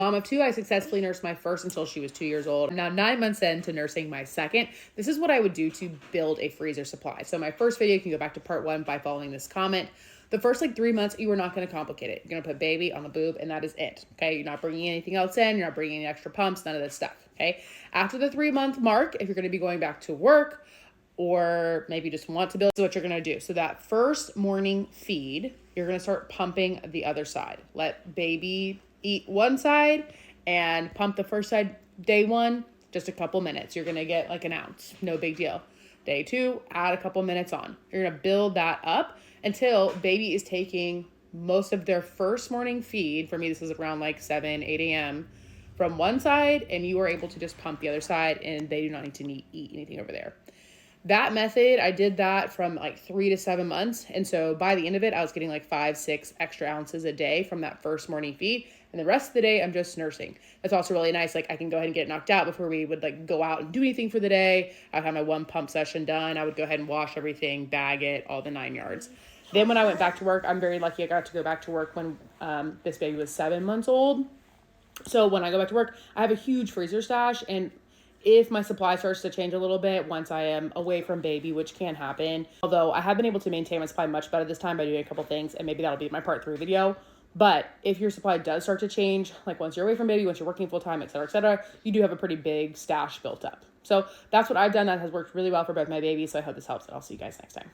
Mom of two, I successfully nursed my first until she was 2 years old. I'm now 9 months into nursing my second. This is what I would do to build a freezer supply. So my first video, you can go back to part 1 by following this comment. The first 3 months, you are not going to complicate it. You're going to put baby on the boob and that is it. Okay. You're not bringing anything else in. You're not bringing any extra pumps, none of this stuff. Okay. After the 3-month mark, if you're going to be going back to work, or maybe just want to build, is what you're going to do. So that first morning feed, you're going to start pumping the other side. Let baby eat one side and pump the first side day 1, just a couple minutes. You're going to get an ounce, no big deal. Day 2, add a couple minutes on. You're going to build that up until baby is taking most of their first morning feed. For me, this is around 7, 8 a.m. from one side, and you are able to just pump the other side, and they do not need to eat anything over there. That method, I did that from 3 to 7 months. And so by the end of it, I was getting 5, 6 extra ounces a day from that first morning feed. And the rest of the day, I'm just nursing. That's also really nice. I can go ahead and get it knocked out before we would go out and do anything for the day. I'd have my 1 pump session done. I would go ahead and wash everything, bag it, all the 9 yards. Then when I went back to work, I'm very lucky I got to go back to work when this baby was 7 months old. So when I go back to work, I have a huge freezer stash, and if my supply starts to change a little bit once I am away from baby, which can happen, although I have been able to maintain my supply much better this time by doing a couple things, and maybe that'll be my part 3 video. But if your supply does start to change, once you're away from baby, once you're working full time, et cetera, you do have a pretty big stash built up. So that's what I've done. That has worked really well for both my babies. So I hope this helps, and I'll see you guys next time.